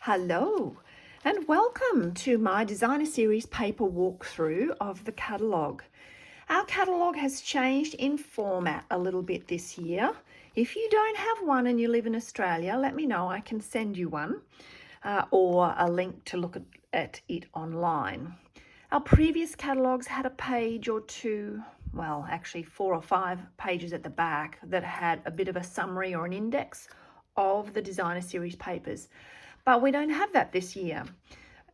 Hello and welcome to my designer series paper walkthrough of the catalogue. Our catalogue has changed in format a little bit this year. If you don't have one and you live in Australia, let me know. I can send you one or a link to look at it online. Our previous catalogues had a page or two, well, actually 4 or 5 pages at the back that had a bit of a summary or an index of the designer series papers. But we don't have that this year.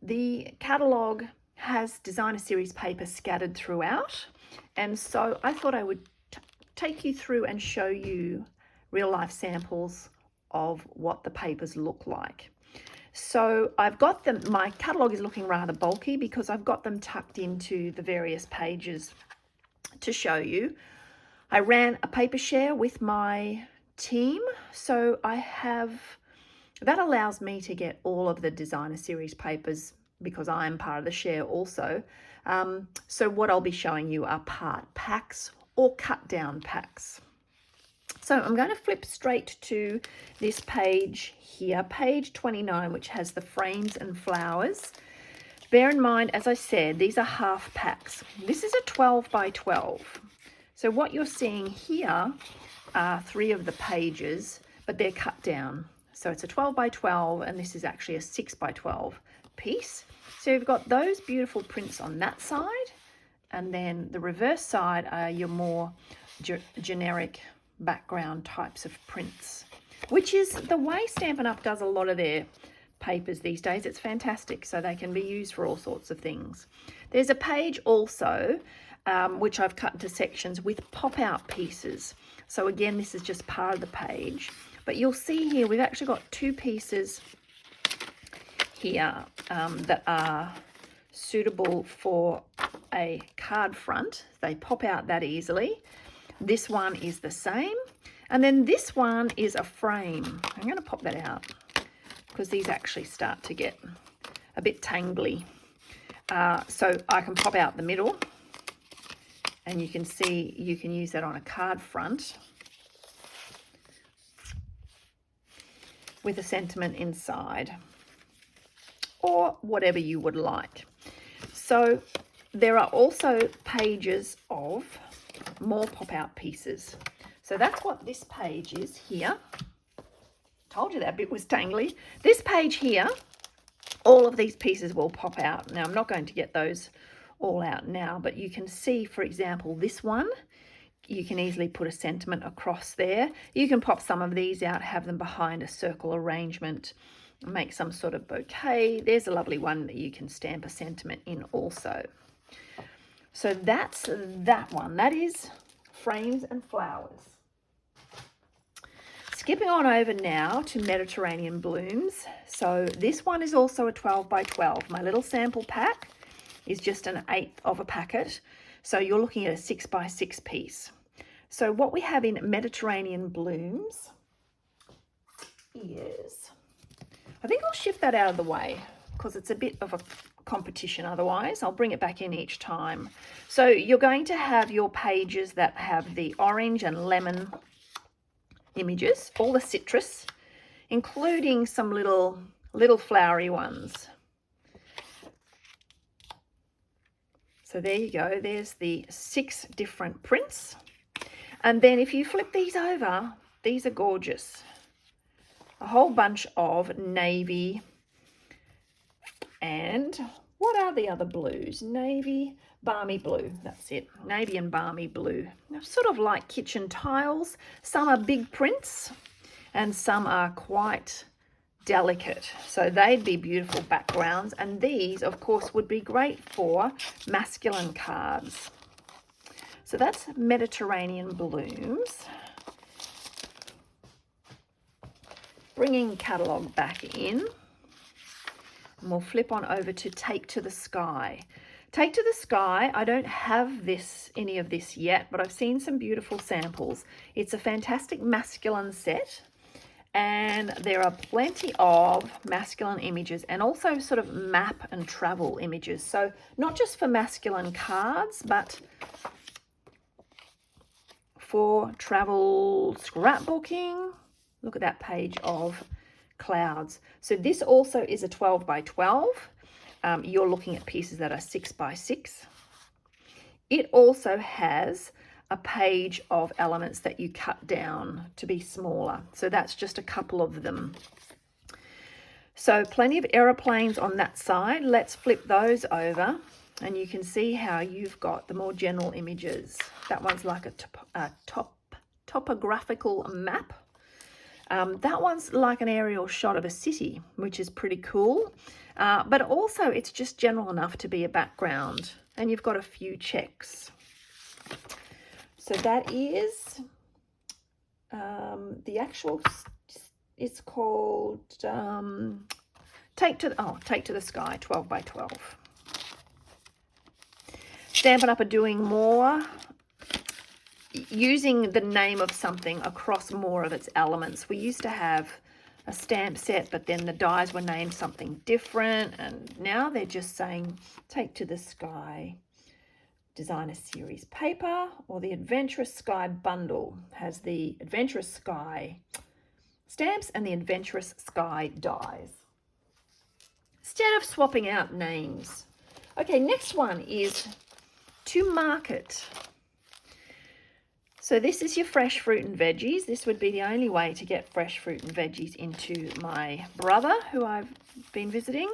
The catalogue has designer series paper scattered throughout, and so I thought I would take you through and show you real life samples of what the papers look like. So I've got them, my catalogue is looking rather bulky because I've got them tucked into the various pages to show you. I ran a paper share with my team, so that allows me to get all of the designer series papers because I'm part of the share also. So what I'll be showing you are part packs or cut down packs. So I'm going to flip straight to this page here, page 29, which has the frames and flowers. Bear in mind, as I said, these are half packs. This is a 12 by 12. So what you're seeing here are 3 of the pages, but they're cut down. So it's a 12 by 12 and this is actually a 6 by 12 piece. So you've got those beautiful prints on that side, and then the reverse side are your more generic background types of prints, which is the way Stampin' Up! Does a lot of their papers these days. It's fantastic, so they can be used for all sorts of things. There's a page also which I've cut into sections with pop-out pieces. So again, this is just part of the page. But you'll see here, we've actually got 2 pieces here that are suitable for a card front. They pop out that easily. This one is the same. And then this one is a frame. I'm going to pop that out because these actually start to get a bit tangly. So I can pop out the middle and you can see you can use that on a card front with a sentiment inside or whatever you would like. So there are also pages of more pop-out pieces. So that's what this page is here. Told you that bit was tangly. This page here, all of these pieces will pop out. Now I'm not going to get those all out now, but you can see, for example, this one, you can easily put a sentiment across there. You can pop some of these out, have them behind a circle arrangement, make some sort of bouquet. There's a lovely one that you can stamp a sentiment in also. So that's that one. That is frames and flowers. Skipping on over now to Mediterranean blooms. So this one is also a 12 by 12. My little sample pack is just an 1/8 of a packet. So you're looking at a 6 by 6 piece. So what we have in Mediterranean blooms is, I think I'll shift that out of the way because it's a bit of a competition otherwise. I'll bring it back in each time. So you're going to have your pages that have the orange and lemon images, all the citrus, including some little flowery ones. So there you go, there's the 6 different prints. And then if you flip these over, these are gorgeous. A whole bunch of navy and what are the other blues? Navy, balmy blue, that's it. Navy and balmy blue. They're sort of like kitchen tiles. Some are big prints and some are quite delicate, so they'd be beautiful backgrounds, and these of course would be great for masculine cards. So that's Mediterranean blooms. Bringing catalogue back in, and we'll flip on over to Take to the Sky. Take to the Sky, I don't have any of this yet, but I've seen some beautiful samples. It's a fantastic masculine set. And there are plenty of masculine images and also sort of map and travel images. So not just for masculine cards, but for travel scrapbooking. Look at that page of clouds. So this also is a 12 by 12. You're looking at pieces that are 6 by 6. It also has a page of elements that you cut down to be smaller. So that's just a couple of them. So plenty of aeroplanes on that side. Let's flip those over and you can see how you've got the more general images. That one's like a topographical map. That one's like an aerial shot of a city, which is pretty cool. But also it's just general enough to be a background. And you've got a few checks. So that is the actual, it's called Take to the Sky, 12 by 12. Stampin' Up are doing more, using the name of something across more of its elements. We used to have a stamp set, but then the dies were named something different, and now they're just saying Take to the Sky Designer Series paper, or the Adventurous Sky bundle has the Adventurous Sky stamps and the Adventurous Sky dies, instead of swapping out names. Okay, next one is To Market. So this is your fresh fruit and veggies. This would be the only way to get fresh fruit and veggies into my brother, who I've been visiting.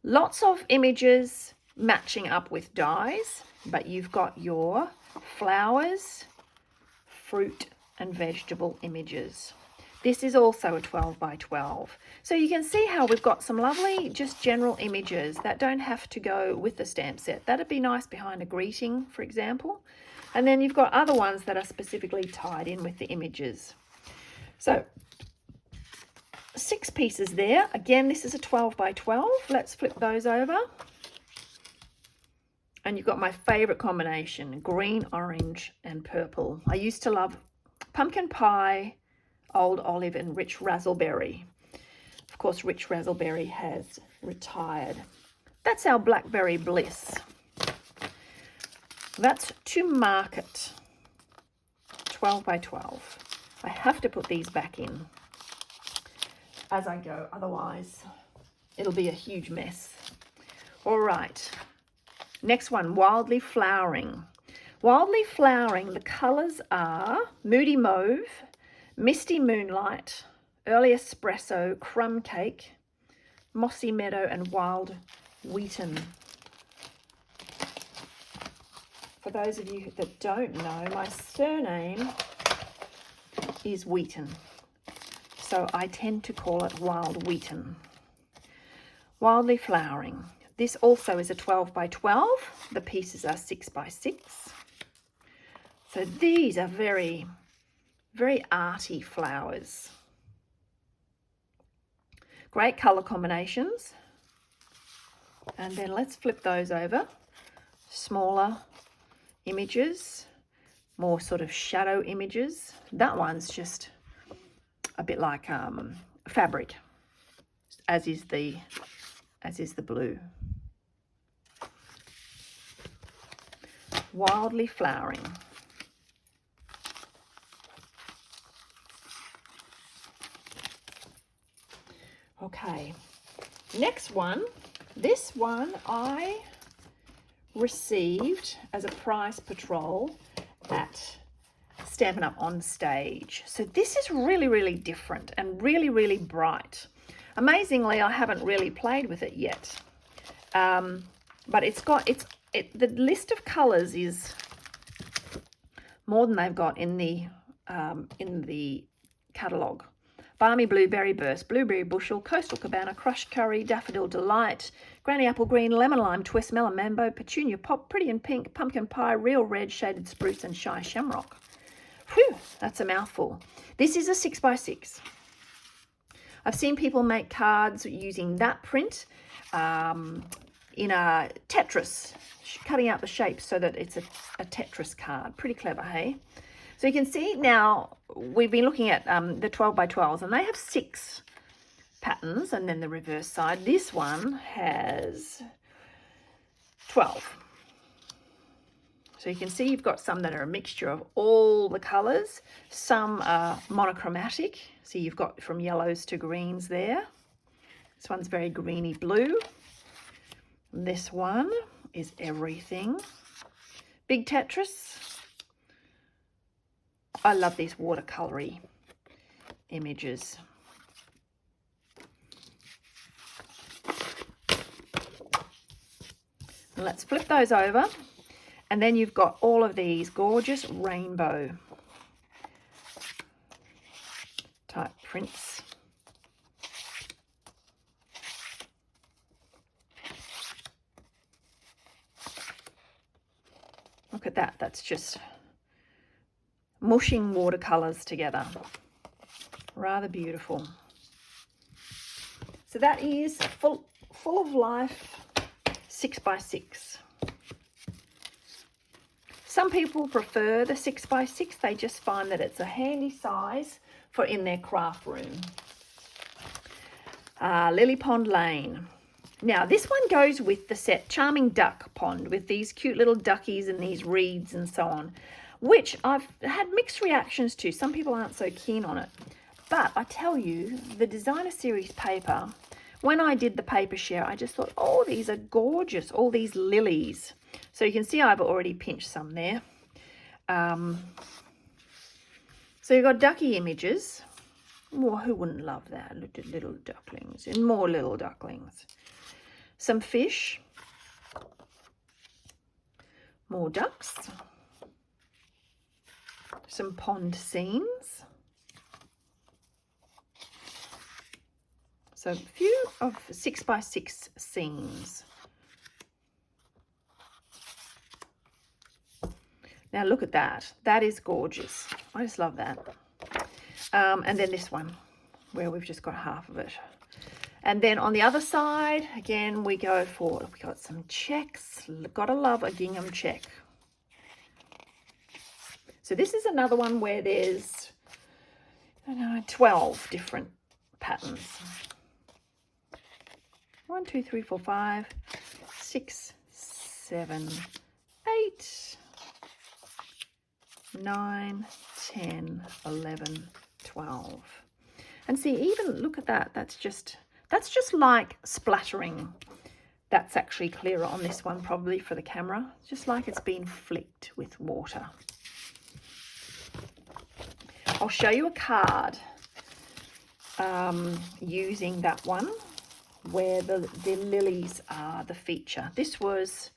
Lots of images matching up with dies, but you've got your flowers, fruit and vegetable images. This is also a 12 by 12. So you can see how we've got some lovely just general images that don't have to go with the stamp set. That'd be nice behind a greeting, for example. And then you've got other ones that are specifically tied in with the images. So 6 pieces there. Again, this is a 12 by 12. Let's flip those over. And you've got my favorite combination, green, orange, and purple. I used to love pumpkin pie, old olive, and rich raspberry. Of course, rich raspberry has retired. That's our blackberry bliss. That's To Market, 12 by 12. I have to put these back in as I go, otherwise it'll be a huge mess. All right. Next one, Wildly Flowering. Wildly Flowering, the colours are Moody Mauve, Misty Moonlight, Early Espresso, Crumb Cake, Mossy Meadow, and Wild Wheaten. For those of you that don't know, my surname is Wheaton, so I tend to call it Wild Wheaton. Wildly Flowering. This also is a 12 by 12. The pieces are 6 by 6. So these are very, very arty flowers. Great colour combinations. And then let's flip those over. Smaller images, more sort of shadow images. That one's just a bit like fabric, as is the blue. Wildly Flowering. Okay, next one. This one I received as a prize patrol at Stampin' Up on Stage. So this is really, really different and really, really bright. Amazingly, I haven't really played with it yet, but the list of colours is more than they've got in the catalogue. Balmy Blueberry Burst, Blueberry Bushel, Coastal Cabana, Crushed Curry, Daffodil Delight, Granny Apple Green, Lemon Lime Twist, Melon Mambo, Petunia Pop, Pretty in Pink, Pumpkin Pie, Real Red, Shaded Spruce, and Shy Shamrock. Whew, that's a mouthful. This is a 6 by 6. I've seen people make cards using that print in a Tetris, cutting out the shapes so that it's a Tetris card. Pretty clever, hey? So you can see now we've been looking at the 12 by 12s, and they have 6 patterns, and then the reverse side. This one has 12. So you can see you've got some that are a mixture of all the colours. Some are monochromatic. So you've got from yellows to greens there. This one's very greeny blue. And this one is everything. Big Tetris. I love these watercolory images. And let's flip those over. And then you've got all of these gorgeous rainbow type prints. Look at that. That's just mushing watercolors together. Rather beautiful. So that is full of life 6x6. Some people prefer the 6x6. They just find that it's a handy size for in their craft room. Lillypond Lane. Now this one goes with the set Charming Duck Pond with these cute little duckies and these reeds and so on, which I've had mixed reactions to. Some people aren't so keen on it. But I tell you, the designer series paper, when I did the paper share, I just thought, oh, these are gorgeous, all these lilies. So you can see I've already pinched some there. So you've got ducky images. Well, who wouldn't love that? Look at little ducklings and more little ducklings. Some fish. More ducks. Some pond scenes. So a few of 6x6 scenes. Now look at that. That is gorgeous. I just love that. And then this one, where we've just got half of it. And then on the other side, again, we go for, we got some checks. Gotta love a gingham check. So this is another one where there's, I don't know, 12 different patterns. 1, 2, 3, 4, 5, 6, 7, 8, 9, 10, 11, 12. And see, even look at that. That's just like splattering. That's actually clearer on this one probably for the camera. It's just like it's been flicked with water. I'll show you a card using that one where the lilies are the feature. This was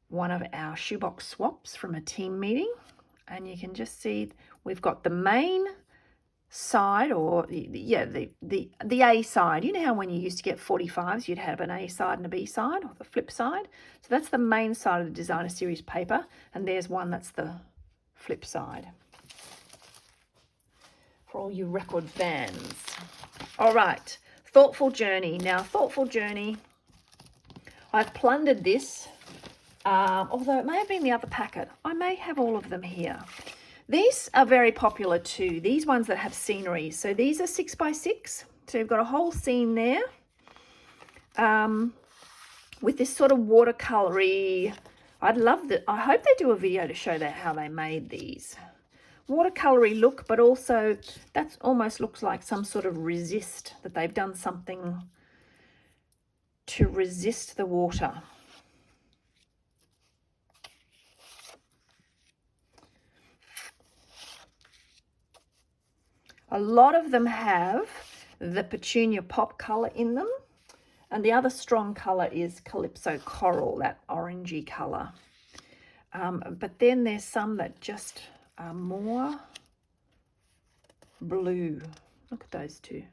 one of our shoebox swaps from a team meeting, and you can just see we've got the main side, or the A side. You know how when you used to get 45s you'd have an A side and a B side, or the flip side? So that's the main side of the designer series paper, and there's one that's the flip side for all you record fans. All right, Thoughtful Journey. Now, Thoughtful Journey, I've plundered this, although it may have been the other packet. I may have all of them here. These are very popular too, these ones that have scenery. So these are 6x6. So you've got a whole scene there with this sort of watercolory. I'd love that. I hope they do a video to show that how they made these. Watercolory look, but also that almost looks like some sort of resist, that they've done something to resist the water. A lot of them have the Petunia Pop color in them, and the other strong color is Calypso Coral, that orangey color. But then there's some that just are more blue. Look at those two.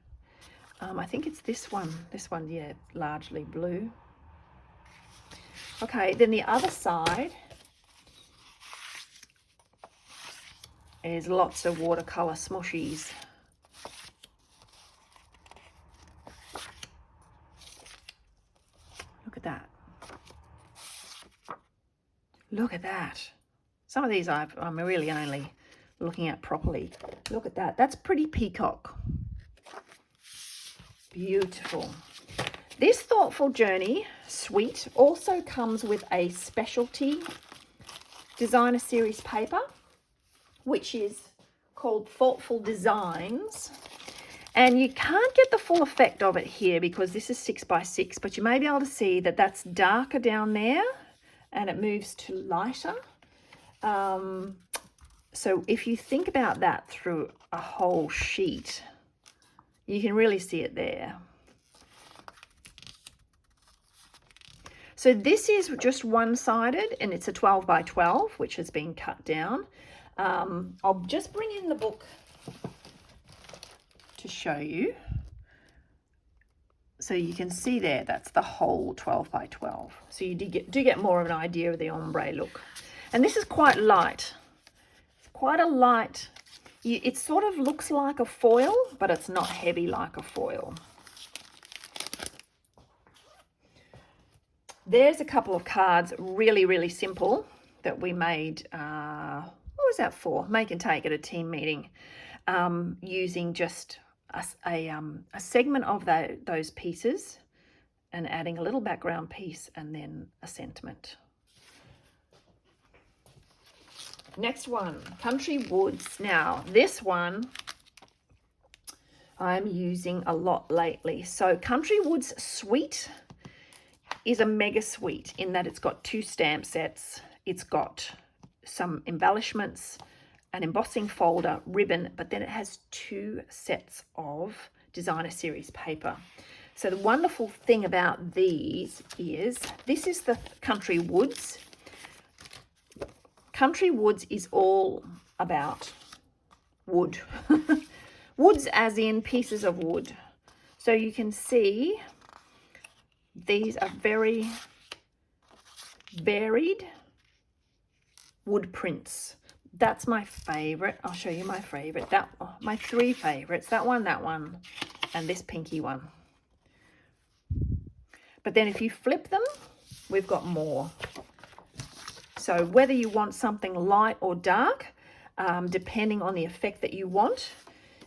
I think it's this one. This one, yeah, largely blue. Okay, then the other side is lots of watercolor smooshies. Look at that. Look at that. Some of these I'm really only looking at properly. Look at that. That's pretty peacock. Beautiful. This Thoughtful Journey suite also comes with a specialty designer series paper, which is called Thoughtful Designs. And you can't get the full effect of it here because this is 6 by 6, but you may be able to see that that's darker down there and it moves to lighter. So if you think about that through a whole sheet, you can really see it there. So this is just one-sided and it's a 12 by 12, which has been cut down. I'll just bring in the book to show you. So you can see there, that's the whole 12 by 12. So you do get more of an idea of the ombre look. And this is quite light. It's quite a light, it sort of looks like a foil, but it's not heavy like a foil. There's a couple of cards, really, really simple, that we made, what was that for? Make and take at a team meeting, using just a segment of those pieces and adding a little background piece and then a sentiment. Next one, Country Woods. Now, this one I'm using a lot lately. So Country Woods Suite is a mega suite in that it's got 2 stamp sets. It's got some embellishments, an embossing folder, ribbon, but then it has 2 sets of designer series paper. So the wonderful thing about these is, this is the Country Woods. Country Woods is all about wood. Woods as in pieces of wood. So you can see these are very varied wood prints. That's my favorite. I'll show you my favorite. My 3 favorites. That one, and this pinky one. But then if you flip them, we've got more. So whether you want something light or dark, depending on the effect that you want,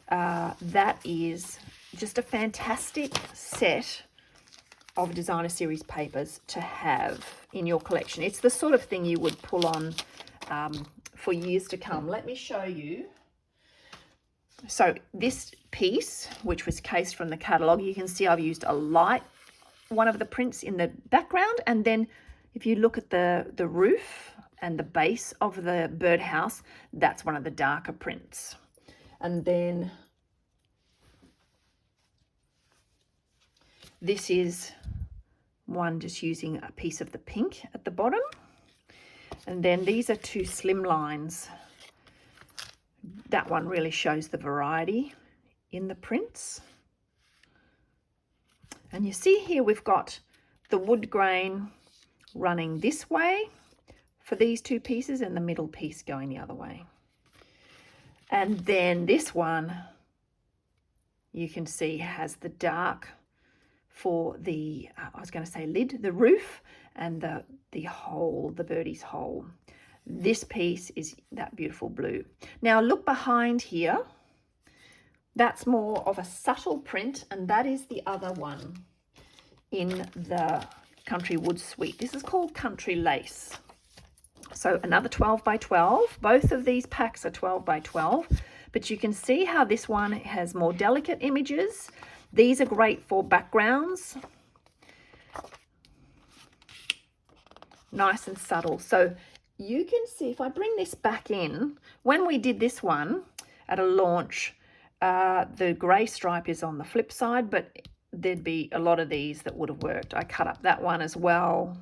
that is just a fantastic set of designer series papers to have in your collection. It's the sort of thing you would pull on for years to come. Let me show you. So this piece, which was cased from the catalogue, you can see I've used a light one of the prints in the background, and then if you look at the roof and the base of the birdhouse, that's one of the darker prints. And then this is one just using a piece of the pink at the bottom. And then these are 2 slim lines. That one really shows the variety in the prints. And you see here we've got the wood grain running this way for these 2 pieces and the middle piece going the other way. And then this one, you can see has the dark for the, I was going to say lid, the roof, and the hole, the birdie's hole. This piece is that beautiful blue. Now look behind here. That's more of a subtle print, and that is the other one in the Country Woods Suite. This is called Country Lace. So another 12 by 12. Both of these packs are 12 by 12, but you can see how this one has more delicate images. These are great for backgrounds. Nice and subtle. So you can see, if I bring this back in, when we did this one at a launch, the grey stripe is on the flip side, but there'd be a lot of these that would have worked. I cut up that one as well,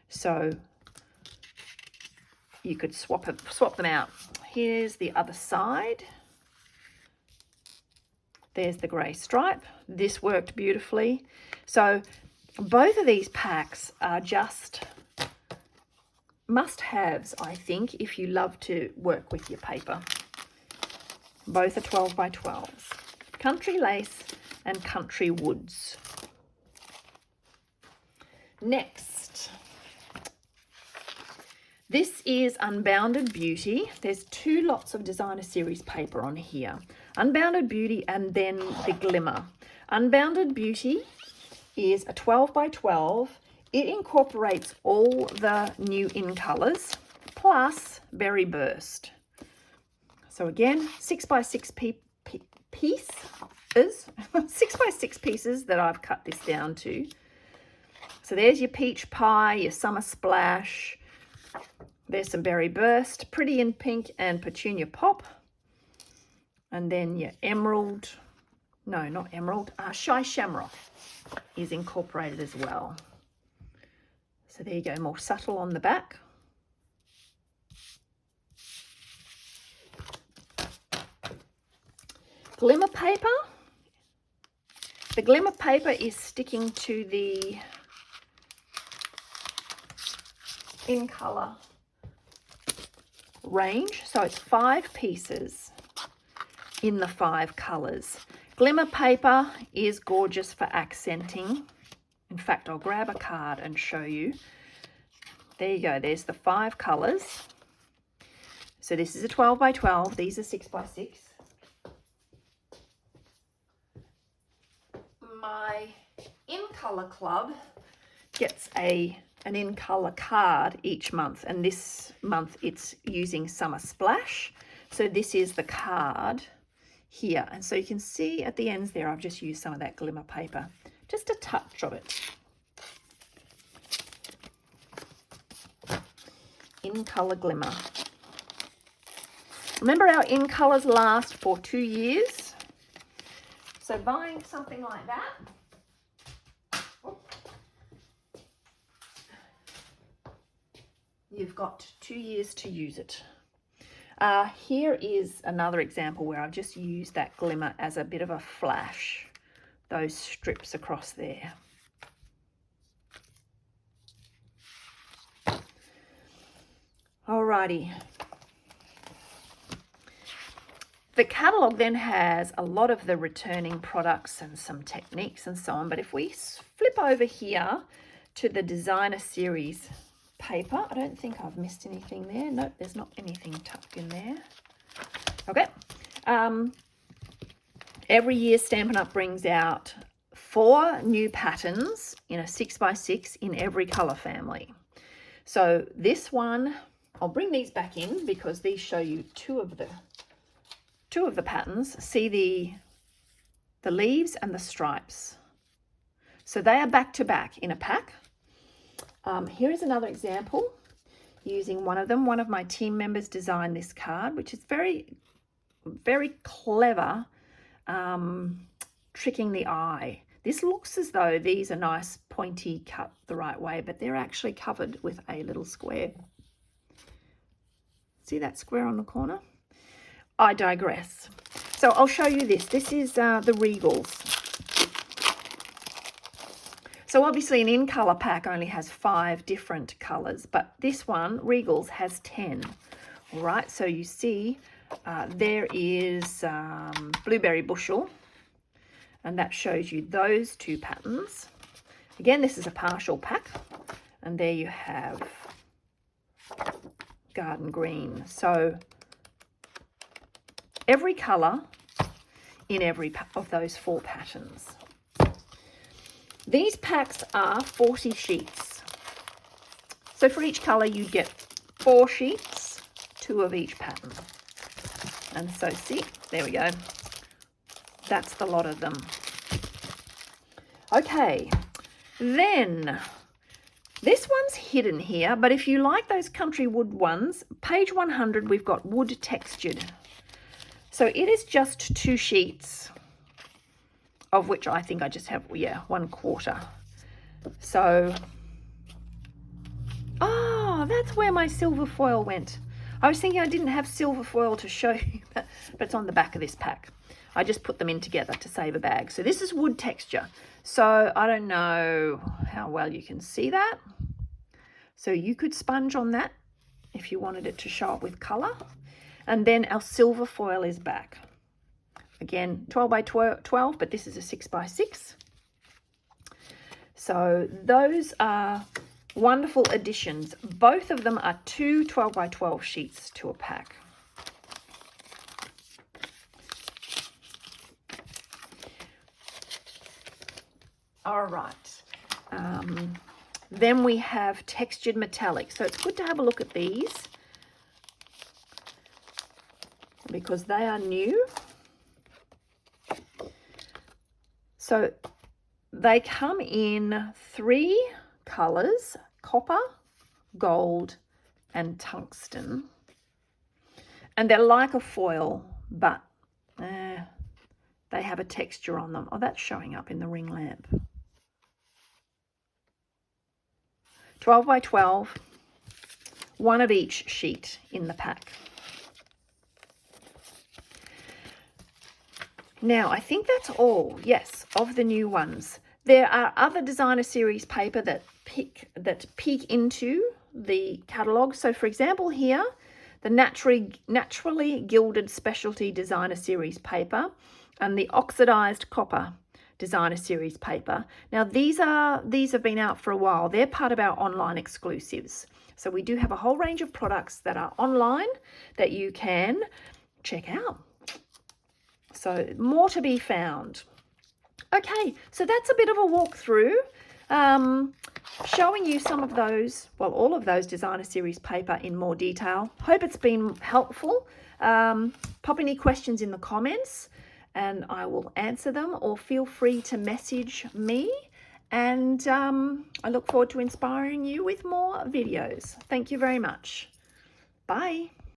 so you could swap them out. Here's the other side. There's the grey stripe. This worked beautifully. So both of these packs are just must-haves, I think, if you love to work with your paper. Both are 12 by 12s. Country Lace and Country Woods. Next, this is Unbounded Beauty. There's 2 lots of designer series paper on here. Unbounded Beauty and then the Glimmer. Unbounded Beauty is a 12 by 12. It incorporates all the new in colours, plus Berry Burst. So again, 6x6 pieces, 6x6 pieces that I've cut this down to. So there's your Peach Pie, your Summer Splash. There's some Berry Burst, Pretty in Pink, and Petunia Pop. And then your Emerald, no, not Emerald, Shy Shamrock is incorporated as well. So there you go, more subtle on the back. Glimmer paper. The glimmer paper is sticking to the In Colour range. So it's 5 pieces in the 5 colours. Glimmer paper is gorgeous for accenting. In fact, I'll grab a card and show you. There you go, there's the 5 colours. So this is a 12 by 12, these are 6 by 6. My In Colour Club gets an In Colour card each month, and this month it's using Summer Splash. So this is the card here, and so you can see at the ends there I've just used some of that glimmer paper, just a touch of it. In Colour Glimmer. Remember, our In Colours last for 2 years, so buying something like that, you've got 2 years to use it. Here is another example where I've just used that glimmer as a bit of a flash, those strips across there. Alrighty. The catalogue then has a lot of the returning products and some techniques and so on, but if we flip over here to the designer series paper, I don't think I've missed anything there. Nope, there's not anything tucked in there. Okay. Every year Stampin' Up! Brings out 4 new patterns in a 6 by 6 in every colour family. So this one, I'll bring these back in because these show you two of the patterns. See the leaves and the stripes. So they are back to back in a pack. Here is another example using one of them. One of my team members designed this card, which is very, very clever, tricking the eye. This looks as though these are nice pointy cut the right way, but they're actually covered with a little square. See that square on the corner? I digress. So I'll show you this. This is the Regals. So obviously an In Colour pack only has 5 different colours, but this one, Regals, has 10. All right, so you see there is Blueberry Bushel, and that shows you those 2 patterns. Again, this is a partial pack, and there you have Garden Green. So every colour in every of those 4 patterns. These packs are 40 sheets. So for each colour you get 4 sheets, 2 of each pattern. And so see, there we go. That's the lot of them. Okay, then this one's hidden here, but if you like those country wood ones, page 100 we've got wood textured. So it is just 2 sheets, of which I think I just have, yeah, 1/4. So, oh, that's where my silver foil went. I was thinking I didn't have silver foil to show you, but it's on the back of this pack. I just put them in together to save a bag. So this is wood texture. So I don't know how well you can see that. So you could sponge on that if you wanted it to show up with colour. And then our silver foil is back. Again, 12 by 12, but this is a 6 by 6. So those are wonderful additions. Both of them are 2 12 by 12 sheets to a pack. All right. Then we have textured metallic. So it's good to have a look at these because they are new. So they come in 3 colors: copper, gold, and tungsten. And they're like a foil, but they have a texture on them. Oh, that's showing up in the ring lamp. 12 by 12, 1 of each sheet in the pack. Now, I think that's all, yes, of the new ones. There are other designer series paper that peek into the catalogue. So, for example, here, the naturally gilded specialty designer series paper and the oxidized copper designer series paper. Now, these have been out for a while. They're part of our online exclusives. So we do have a whole range of products that are online that you can check out. So more to be found. Okay, so that's a bit of a walkthrough, showing you some of those, well, all of those designer series paper in more detail. Hope it's been helpful. Pop any questions in the comments and I will answer them, or feel free to message me. And I look forward to inspiring you with more videos. Thank you very much. Bye.